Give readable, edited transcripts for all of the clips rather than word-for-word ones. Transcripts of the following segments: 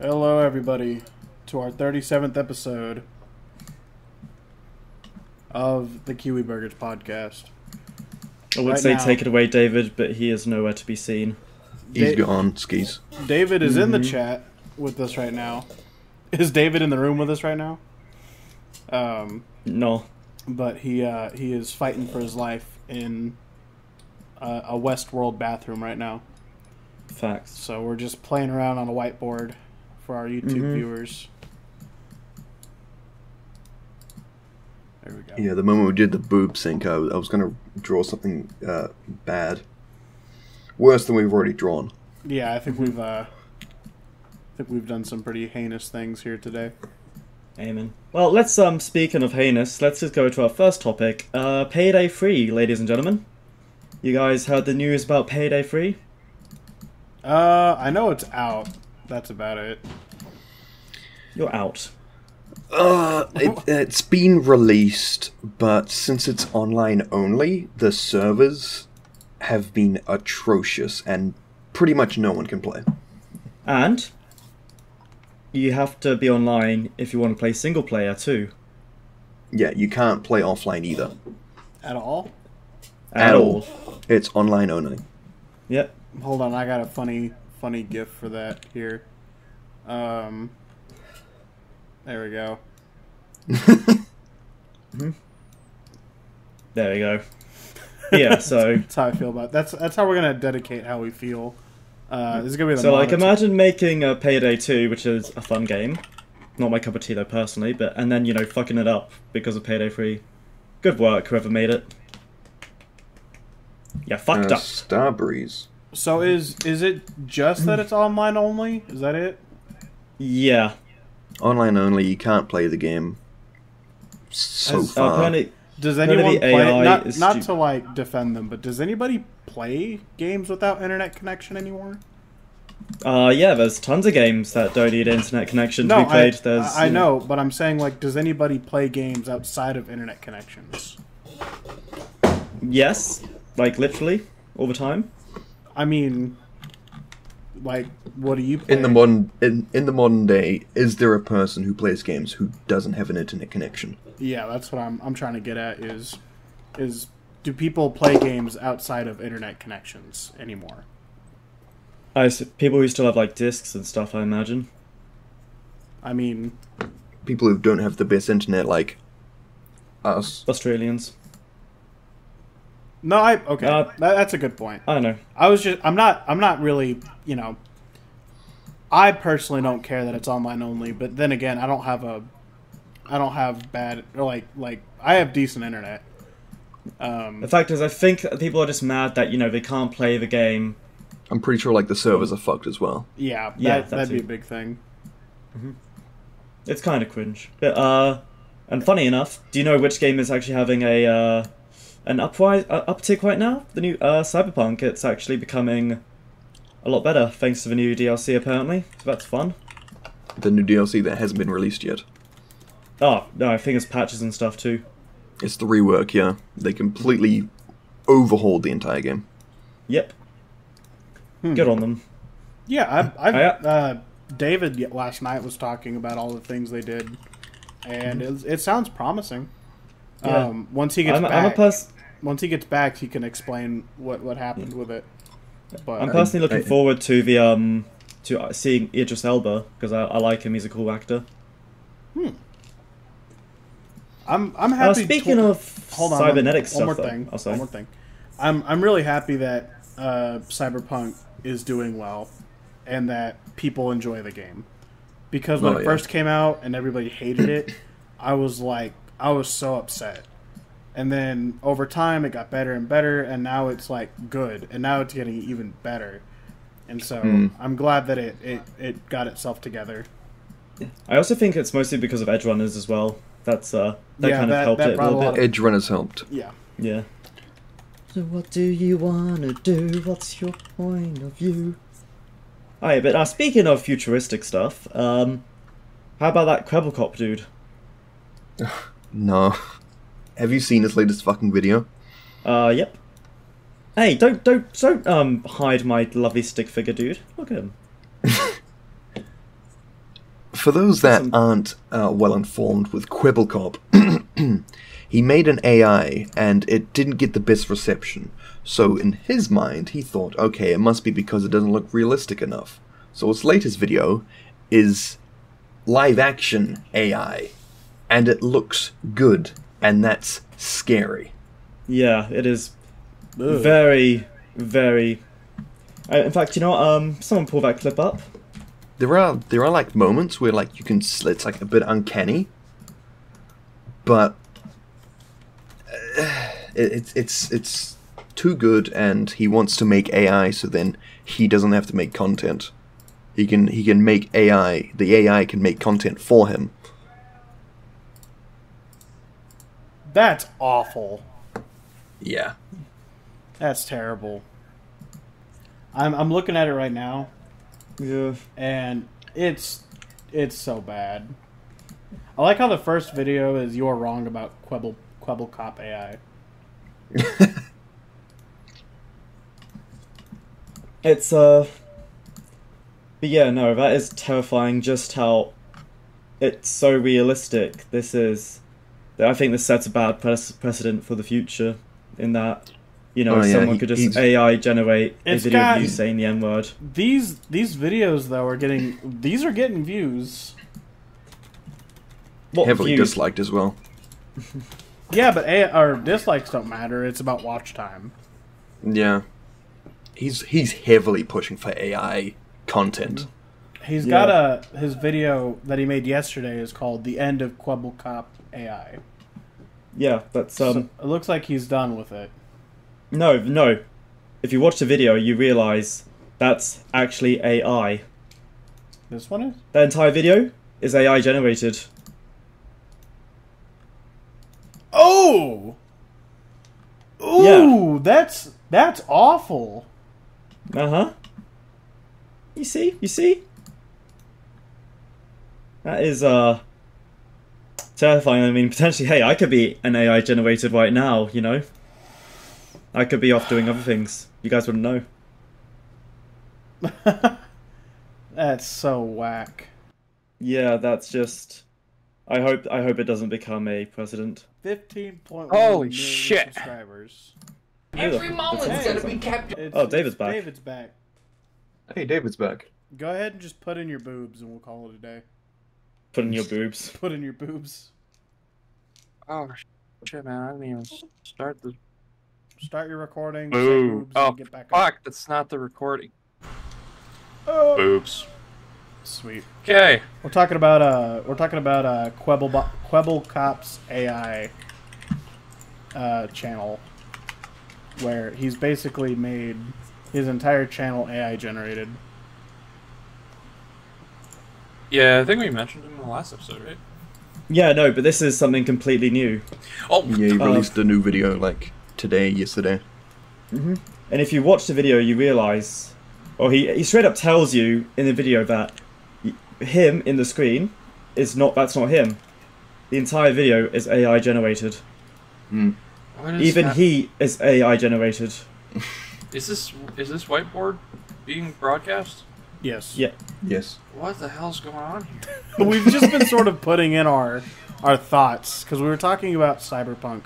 Hello, everybody, to our 37th episode of the Kiwi Burgers podcast. I would say take it away, David, but he is nowhere to be seen. He's gone, skis. David is in the chat with us right now. Is David in the room with us right now? No. But he is fighting for his life in a Westworld bathroom right now. Facts. So we're just playing around on a whiteboard for our YouTube viewers. There we go. Yeah, the moment we did the boob sync, I was going to draw something bad. Worse than we've already drawn. Yeah, I think we've done some pretty heinous things here today. Amen. Well, let's speaking of heinous, let's just go to our first topic. Payday 3, ladies and gentlemen. You guys heard the news about Payday 3? I know it's out. That's about it. You're out. It's been released, but since it's online only, the servers have been atrocious, and pretty much no one can play. And you have to be online if you want to play single player too. Yeah, you can't play offline either. At all? At all. It's online only. Yep. Hold on, I got a funny GIF for that here. There we go. There we go. Yeah, so That's how I feel about it. That's how we're gonna dedicate how we feel. This is gonna be the so like monitor. imagine making a Payday 2, which is a fun game. Not my cup of tea though personally, but and then fucking it up because of Payday 3. Good work, whoever made it. Yeah, fucked up. Starbreeze. So is it just that it's online only? Is that it? Yeah. Online only, you can't play the game so As- far. Apparently, Does Apparently anyone the play? AI Not is not stupid. to like defend them, but does anybody play games without internet connection anymore? yeah, there's tons of games that don't need internet connection to be played. I know, but I'm saying like, does anybody play games outside of internet connections? Yes, like literally all the time. I mean, like, what do you play? In the modern day, is there a person who plays games who doesn't have an internet connection? Yeah, that's what I'm trying to get at. Is do people play games outside of internet connections anymore? People who still have like discs and stuff, I imagine. I mean, People who don't have the best internet, like us. Australians. no, that's a good point. I don't know. I'm not really, I personally don't care that it's online only, but then again, I don't have bad, or like I have decent internet. The fact is, I think people are just mad that they can't play the game. I'm pretty sure like the servers are fucked as well. Yeah, Yeah, that'd be too. a big thing. It's kind of cringe. But and funny enough, do you know which game is actually having an uptick right now? The new Cyberpunk. It's actually becoming a lot better thanks to the new DLC apparently. So that's fun. The new DLC that hasn't been released yet. Oh no, I think it's patches and stuff too. It's the rework, yeah. They completely overhauled the entire game. Yep. Good on them. Yeah, David last night was talking about all the things they did, and it sounds promising. Yeah. Once he gets I'm back, a once he gets back, he can explain what happened with it. But I'm personally looking forward to the to seeing Idris Elba because I like him. He's a cool actor. I'm happy. Speaking of hold on, cybernetic one stuff, more though. thing. Oh, sorry. One more thing. I'm really happy that Cyberpunk is doing well, and that people enjoy the game. Because when it first came out and everybody hated it, I was so upset. And then over time it got better and better, and now it's like good, and now it's getting even better. And so I'm glad that it got itself together. I also think it's mostly because of edge runners as well. That's that Yeah, kind of that- helped that it a brought a little lot bit. of- Edge Runners helped. Yeah. Yeah. So what do you wanna do? What's your point of view? Alright, but speaking of futuristic stuff, how about that Krebelkop dude? No. Have you seen his latest fucking video? Yep. Hey, don't hide my lovely stick figure, dude. Look at him. For those that aren't well informed with Quibblecop, he made an AI and it didn't get the best reception. So in his mind, he thought, okay, it must be because it doesn't look realistic enough. So his latest video is live action AI, and it looks good, and that's scary. Yeah, it is very, very... in fact, you know what, someone pull that clip up. There are like moments where like you can, it's like a bit uncanny, but it's too good, and he wants to make AI so then he doesn't have to make content. He can make AI. The AI can make content for him. That's awful. Yeah. That's terrible. I'm looking at it right now. Yeah. And it's so bad. I like how the first video is "You're wrong about Quibblecop AI." It's but yeah, no, that is terrifying. Just how it's so realistic. I think this sets a bad precedent for the future. In that, you know, someone could just AI generate a video of you saying the N-word. These videos though are getting views. What heavily views? disliked as well. Yeah, but dislikes don't matter. It's about watch time. Yeah, he's heavily pushing for AI content. He's got his video that he made yesterday is called "The End of Quibblecop AI." Yeah, that's So it looks like he's done with it. No. If you watch the video, you realize that's actually AI. This one is? That entire video is AI generated. Oh! Ooh, Yeah. that's awful. Uh-huh. You see? That is, terrifying. I mean, potentially, hey, I could be an AI generated right now, you know? I could be off doing other things. You guys wouldn't know. That's so whack. Yeah, that's just... I hope it doesn't become a precedent. 15.1 Holy million shit. subscribers. Every moment's gonna be captured. Oh, David's back. David's back. Hey, David's back. Go ahead and just put in your boobs and we'll call it a day. Put in your boobs. Put in your boobs. Oh shit, man! I didn't even start the. Start your recording. Boo. Say boobs, Oh and get back fuck! That's not the recording. up. Boobs. Sweet. Okay. We're talking about Quibblecop's AI channel, where he's basically made his entire channel AI generated. Yeah, I think we mentioned him in the last episode, right? Yeah, no, but this is something completely new. Oh, Yeah, he released a new video like yesterday. Mm-hmm. And if you watch the video, you realize, or he straight up tells you in the video that him in the screen that's not him. The entire video is AI generated. Mm. Even that? he is AI generated. Is this whiteboard being broadcast? Yes. Yeah. Yes. What the hell's going on here? We've just been sort of putting in our thoughts because we were talking about Cyberpunk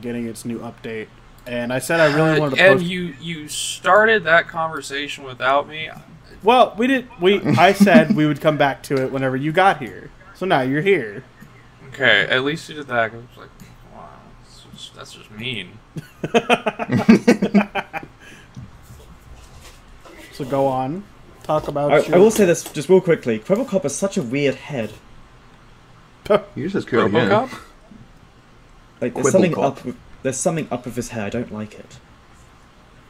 getting its new update, and I said I really wanted to and post. you started that conversation without me. Well, we did. I said we would come back to it whenever you got here. So now you're here. Okay, at least you did that. 'Cause I was like, wow, that's just mean. So go on. Talk about. I will say this just real quickly. Quibblecop has such a weird head. Yours is good, yeah. RoboCop? Like Quibblecop. there's something up with his hair. I don't like it.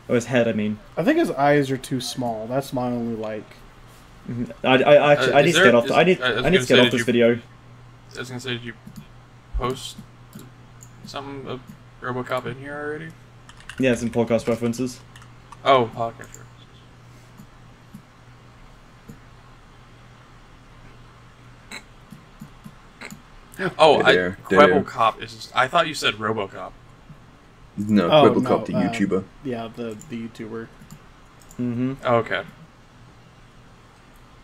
Or his head, I mean. I think his eyes are too small. That's my only like. I need to get off. I need to get off this video. I was gonna say, did you post something of RoboCop in here already? Yeah, it's in podcast references. Oh, podcast references. Oh, There. Quibblecop is. I thought you said RoboCop. No, Oh, Quibblecop, no, the YouTuber. Yeah, the YouTuber. Mm-hmm. Oh, okay.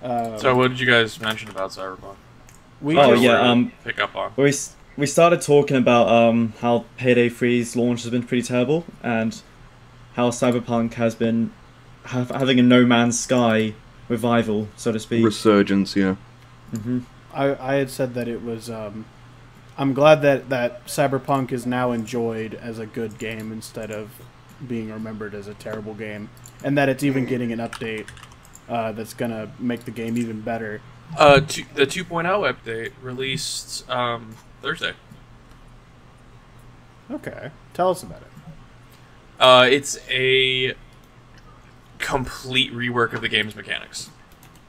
So what did you guys mention about Cyberpunk? Pick up on. We started talking about how Payday 3's launch has been pretty terrible, and how Cyberpunk has been having a No Man's Sky revival, so to speak. Resurgence, yeah. Mm-hmm. I had said that it was. I'm glad that Cyberpunk is now enjoyed as a good game instead of being remembered as a terrible game, and that it's even getting an update that's gonna make the game even better. The 2.0 update released Thursday. Okay, tell us about it. It's a complete rework of the game's mechanics,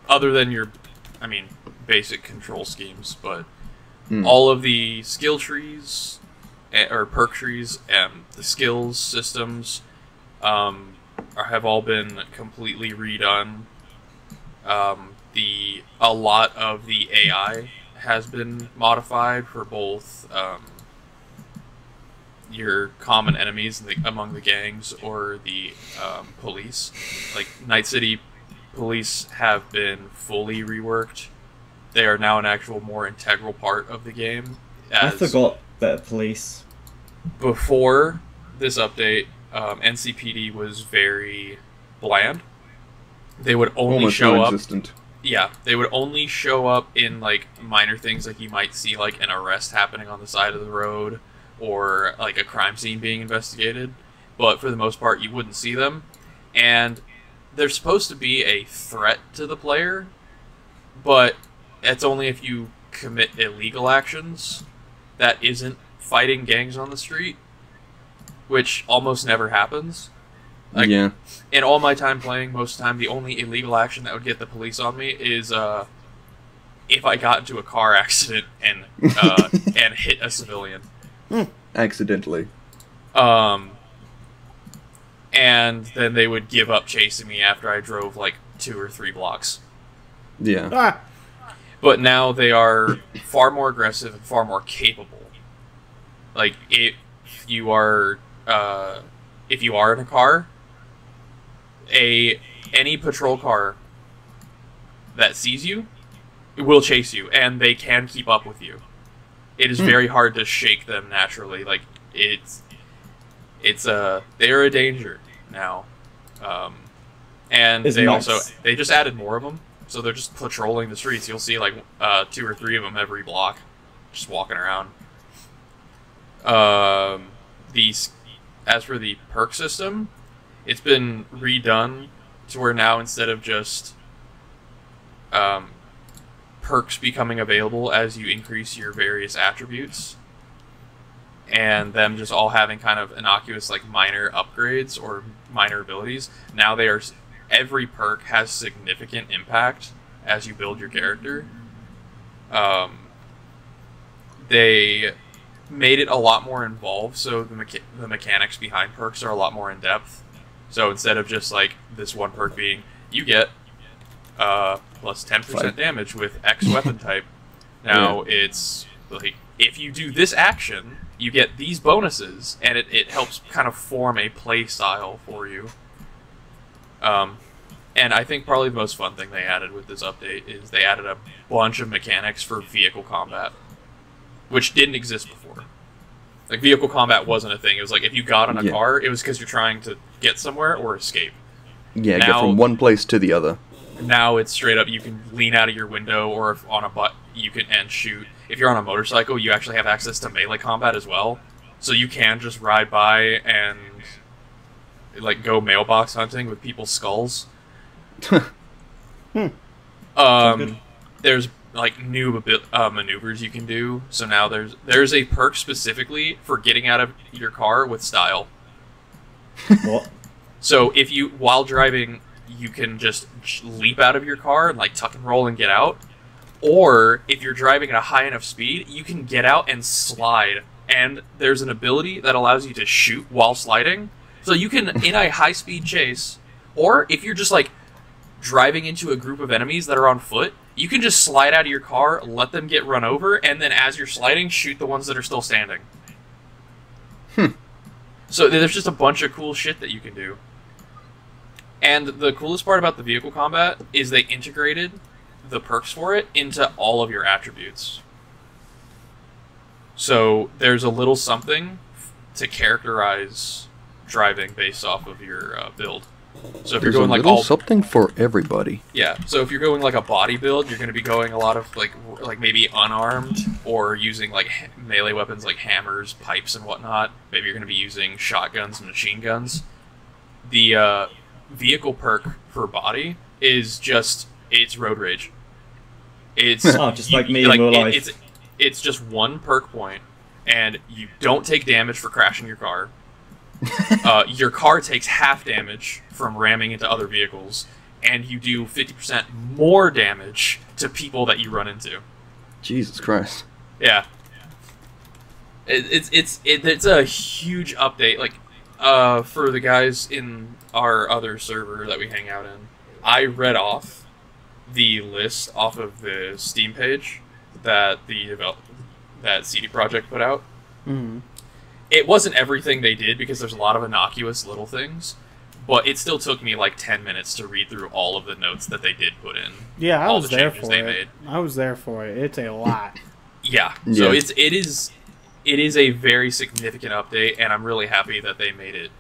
other than your, basic control schemes, but all of the skill trees or perk trees and the skills systems have all been completely redone. A lot of the AI has been modified for both your common enemies among the gangs or the police. Like Night City police have been fully reworked. They are now an actual more integral part of the game. I forgot that police. Before this update, NCPD was very bland. They would only show up. Yeah, they would only show up in like minor things, like you might see like an arrest happening on the side of the road or like a crime scene being investigated. But for the most part, you wouldn't see them, and they're supposed to be a threat to the player, but it's only if you commit illegal actions that isn't fighting gangs on the street, which almost never happens. Like, yeah. In all my time playing, most of the time, the only illegal action that would get the police on me is if I got into a car accident and and hit a civilian. Accidentally. And then they would give up chasing me after I drove like 2 or 3 blocks. Yeah. Ah! But now they are far more aggressive and far more capable. Like, if you are in a car, any patrol car that sees you will chase you, and they can keep up with you. It is very hard to shake them naturally. Like, they are a danger now. And It's they nice. they just added more of them. So they're just patrolling the streets. You'll see like 2 or 3 of them every block, just walking around. As for the perk system, it's been redone to where now instead of just perks becoming available as you increase your various attributes, and them just all having kind of innocuous like minor upgrades or minor abilities, now every perk has significant impact as you build your character. They made it a lot more involved, so the mechanics behind perks are a lot more in depth. So instead of just like this one perk being, you get plus 10% damage with X weapon type, now it's like, if you do this action, you get these bonuses, and it helps kind of form a play style for you. And I think probably the most fun thing they added with this update is they added a bunch of mechanics for vehicle combat, which didn't exist before. Like, vehicle combat wasn't a thing. It was like, if you got on a car, it was because you're trying to get somewhere or escape. Yeah, get from one place to the other. Now it's straight up, you can lean out of your window, or if on a butt, you can shoot. If you're on a motorcycle, you actually have access to melee combat as well. So you can just ride by and like go mailbox hunting with people's skulls. There's like new maneuvers you can do. So now there's a perk specifically for getting out of your car with style. What? So if you, while driving, you can just leap out of your car and like tuck and roll and get out. Or if you're driving at a high enough speed, you can get out and slide. And there's an ability that allows you to shoot while sliding. So you can, in a high-speed chase, or if you're just like driving into a group of enemies that are on foot, you can just slide out of your car, let them get run over, and then as you're sliding, shoot the ones that are still standing. So there's just a bunch of cool shit that you can do. And the coolest part about the vehicle combat is they integrated the perks for it into all of your attributes. So there's a little something to characterize driving based off of your build. So if you're going like something for everybody. Yeah. So if you're going like a body build, you're going to be going a lot of like maybe unarmed or using like melee weapons like hammers, pipes, and whatnot. Maybe you're going to be using shotguns and machine guns. The vehicle perk for body is it's road rage. It's just like me in real life. It's just one perk point, and you don't take damage for crashing your car. Your car takes half damage from ramming into other vehicles, and you do 50% more damage to people that you run into. Jesus Christ! Yeah, it's a huge update. Like, for the guys in our other server that we hang out in, I read off the list off of the Steam page that that CD Projekt put out. Mm-hmm. It wasn't everything they did because there's a lot of innocuous little things, but it still took me like 10 minutes to read through all of the notes that they did put in. Yeah, I was there for it. I was there for it. It's a lot. Yeah. So it is a very significant update, and I'm really happy that they made it.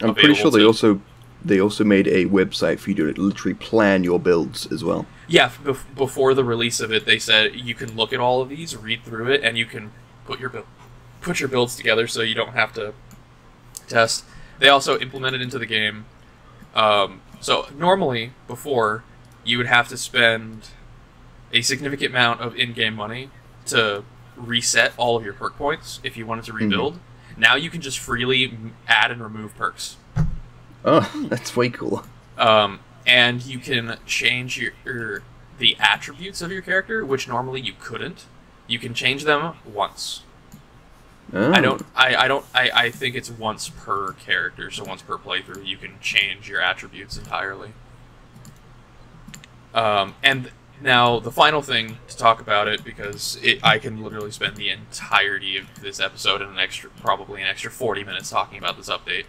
I'm pretty sure they also made a website for you to literally plan your builds as well. Yeah, before the release of it, they said you can look at all of these, read through it, and you can put your builds together so you don't have to test. They also implemented into the game. So normally, before, you would have to spend a significant amount of in-game money to reset all of your perk points if you wanted to rebuild. Mm-hmm. Now you can just freely add and remove perks. Oh, that's way cool. And you can change the attributes of your character, which normally you couldn't. You can change them once. Oh. I think it's once per character, so once per playthrough you can change your attributes entirely. And now the final thing to talk about it, because I can literally spend the entirety of this episode and probably an extra 40 minutes talking about this update.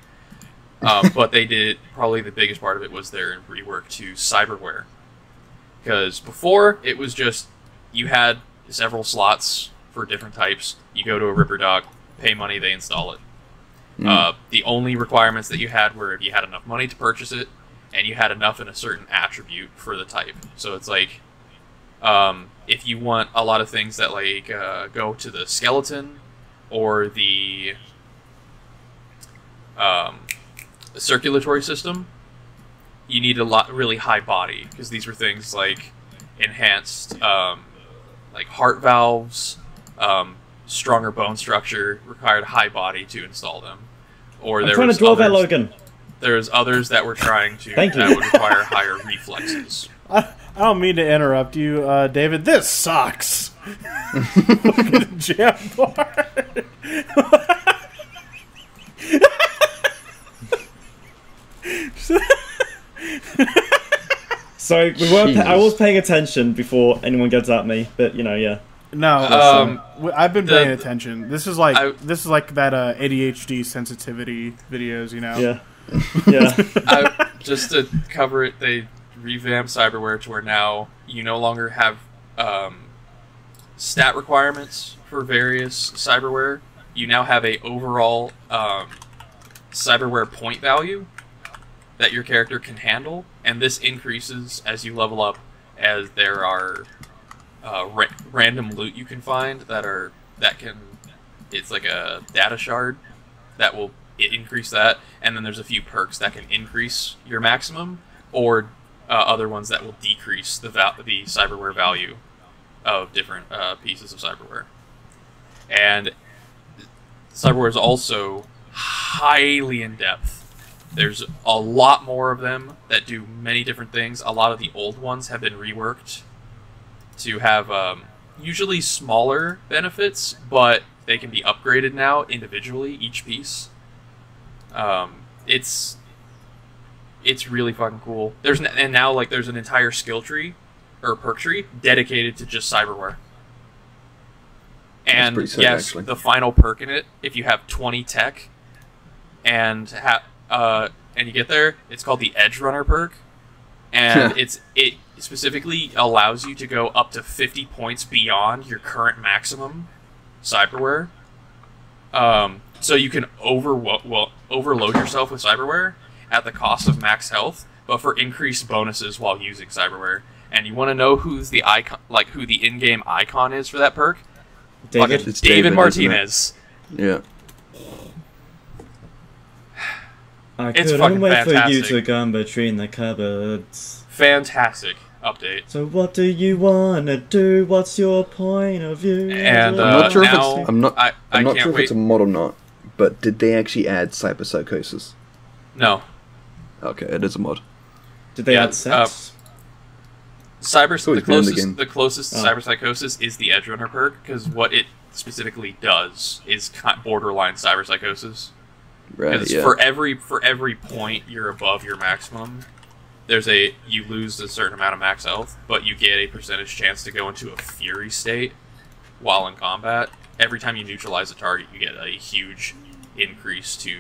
But they did, probably the biggest part of it was their rework to cyberware. Because before, it was just, you had several slots for different types. You go to a Ripper Doc, pay money, they install it. The only requirements that you had were if you had enough money to purchase it, and you had enough in a certain attribute for the type. So it's like, if you want a lot of things that like go to the skeleton, or the circulatory system, you need really high body, because these were things like enhanced like heart valves, stronger bone structure, required high body to install them. Or I'm trying to draw that, Logan. There's others that were trying to that would require higher reflexes. I don't mean to interrupt you, David. This sucks. Look at the jam bar. Sorry, I was paying attention before anyone gets at me, but yeah. No, I've been paying attention. This is like that ADHD sensitivity videos, Yeah, yeah. Just to cover it, they revamped cyberware to where now you no longer have stat requirements for various cyberware. You now have a overall cyberware point value that your character can handle, and this increases as you level up, as there are random loot you can find it's like a data shard that will increase that, and then there's a few perks that can increase your maximum, or other ones that will decrease the cyberware value of different pieces of cyberware. And cyberware is also highly in-depth. There's a lot more of them that do many different things. A lot of the old ones have been reworked to have usually smaller benefits, but they can be upgraded now individually, each piece. It's really fucking cool. There's an entire skill tree or perk tree dedicated to just cyberware. And yes, actually, the final perk in it, if you have 20 tech and you get there, it's called the Edge Runner perk, and specifically allows you to go up to 50 points beyond your current maximum cyberware. So you can overload yourself with cyberware at the cost of max health, but for increased bonuses while using cyberware. And you want to know who's the icon, like who the in-game icon is for that perk? David. It's David Martinez. Yeah. I It's couldn't fucking wait for you fantastic. to come between the cupboards. Fantastic update. So what do you wanna do? What's your point of view? And I'm not sure if now it's. I'm not. I I'm not can't sure if wait. it's a mod or not. But did they actually add cyberpsychosis? No. Okay, it is a mod. Did they Yeah, add sex? always been in the game. The closest to Oh. cyberpsychosis is the Edgerunner perk, because what it specifically does is borderline cyberpsychosis. Right. Because Yeah. for every point you're above your maximum, you lose a certain amount of max health, but you get a percentage chance to go into a fury state while in combat. Every time you neutralize a target, you get a huge increase to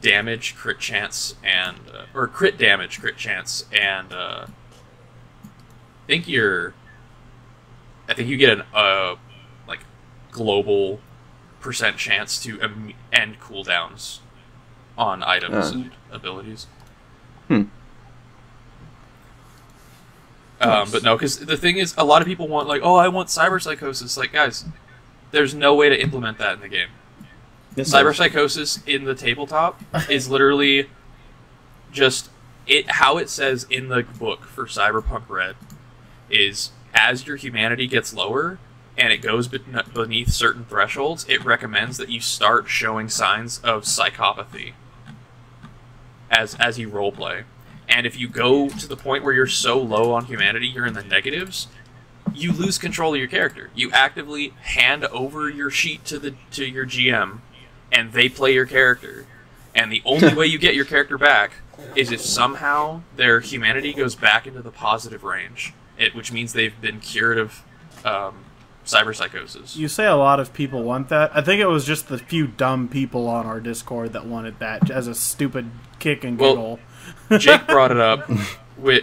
damage, crit chance, and or crit damage, crit chance, and I think you get an like global percent chance to end cooldowns on items and abilities. But no, because the thing is, a lot of people want, like, oh, I want cyberpsychosis. Like, guys, there's no way to implement that in the game. Yes, Cyberpsychosis in the tabletop is literally just how it says in the book for Cyberpunk Red is as your humanity gets lower and it goes beneath certain thresholds, it recommends that you start showing signs of psychopathy as you roleplay. And if you go to the point where you're so low on humanity, you're in the negatives, you lose control of your character. You actively hand over your sheet to your GM, and they play your character. And the only way you get your character back is if somehow their humanity goes back into the positive range, which means they've been cured of cyberpsychosis. You say a lot of people want that. I think it was just the few dumb people on our Discord that wanted that as a stupid kick and giggle. Jake brought it up,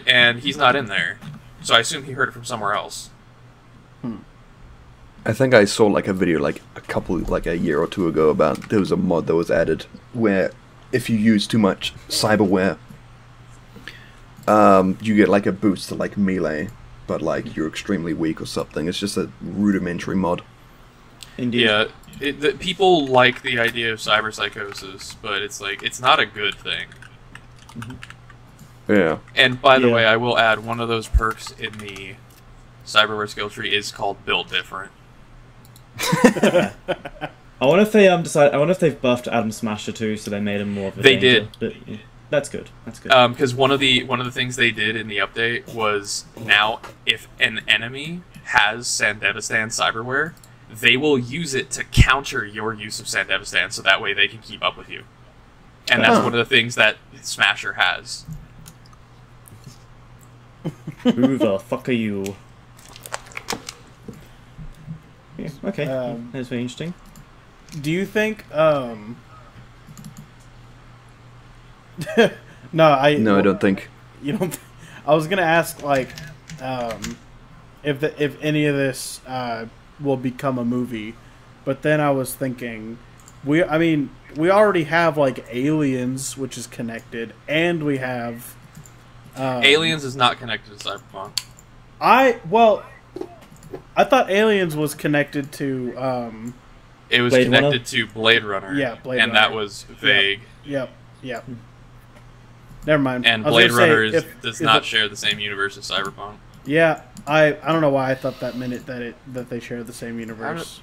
and he's not in there, so I assume he heard it from somewhere else. I think I saw like a video like a year or two ago about there was a mod that was added where if you use too much cyberware, you get like a boost to like melee, but like you're extremely weak or something. It's just a rudimentary mod. Indeed. Yeah, people like the idea of cyberpsychosis, but it's like it's not a good thing. Yeah. And by the way, I will add one of those perks in the cyberware skill tree is called Build Different. I wonder if they I wonder if they've buffed Adam Smasher too, so they made him more of a They danger. did. But, yeah, that's good. That's good. Because one of the things they did in the update was now if an enemy has Sandevistan cyberware, they will use it to counter your use of Sandevistan, so that way they can keep up with you. And that's one of the things that Smasher has. Who the fuck are you? Yeah, okay. That's very interesting. Do you think No, I don't think. You don't. I was gonna ask like, if any of this will become a movie, but then I was thinking, we already have like Aliens, which is connected, and we have Aliens is not connected to Cyberpunk. I thought Aliens was connected to It was Blade connected Runner? to Blade Runner. Yeah, Blade and Runner. that was vague. Yep. Never mind. And I was Blade gonna say, Runner does not it- share the same universe as Cyberpunk. Yeah, I don't know why I thought that minute that they share the same universe.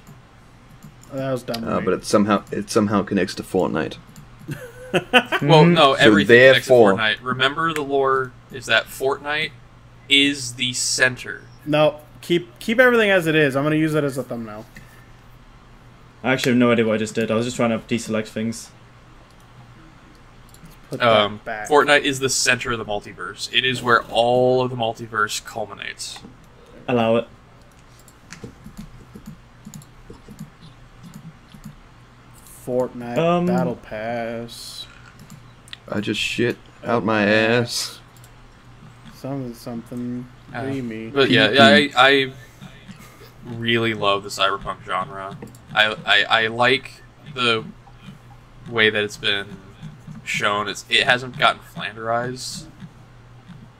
That was dumb. of me. But it somehow connects to Fortnite. Well, no, So everything connects to therefore- Fortnite. Remember, the lore is that Fortnite is the center. No, keep everything as it is. I'm gonna use it as a thumbnail. I actually have no idea what I just did. I was just trying to deselect things. Put that back. Fortnite is the center of the multiverse. It is where all of the multiverse culminates. Allow it. Fortnite Battle Pass. I just shit out my ass. something dreamy. But yeah, I really love the cyberpunk genre. I like the way that it's been shown. It hasn't gotten flanderized.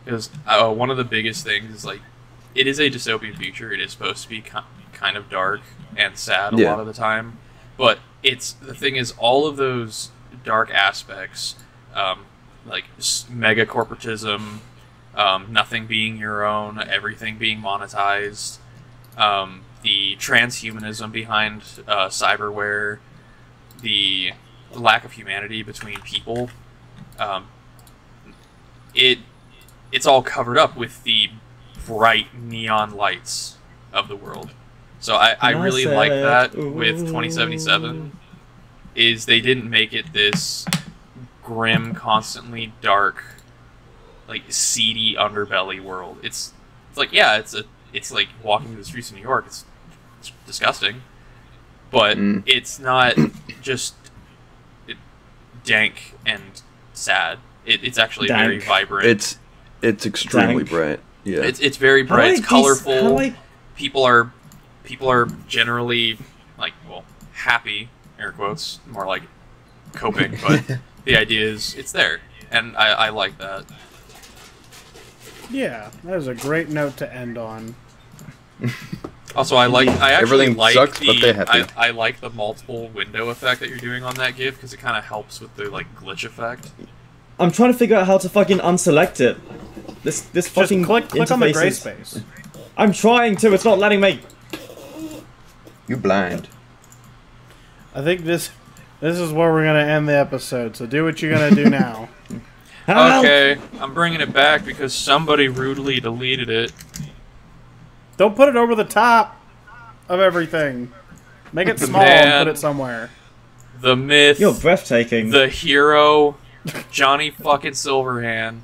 Because one of the biggest things is, like, it is a dystopian future. It is supposed to be kind of dark and sad a lot of the time. But the thing is, all of those dark aspects, like mega corporatism, nothing being your own, everything being monetized, the transhumanism behind cyberware, the lack of humanity between people, it's all covered up with the bright neon lights of the world. So I really like that with 2077, is they didn't make it this grim, constantly dark, like seedy underbelly world. It's like, yeah, it's like walking through the streets of New York. It's disgusting, but it's not just dank and sad. It's actually very vibrant. It's extremely bright. Yeah, it's very bright. It's colorful. People are generally, like, well, happy, air quotes, more like coping, but the idea is it's there, and I like that. Yeah, that is a great note to end on. Also, I actually like sucks, but they're happy. I like the multiple window effect that you're doing on that GIF, because it kind of helps with the, like, glitch effect. I'm trying to figure out how to fucking unselect it. This just fucking click on the gray space. I'm trying to, it's not letting me. You blind. I think this is where we're gonna end the episode. So do what you're gonna do now. Okay, I'm bringing it back because somebody rudely deleted it. Don't put it over the top of everything. Make it small and put it somewhere. The myth. You're breathtaking. The hero, Johnny fucking Silverhand.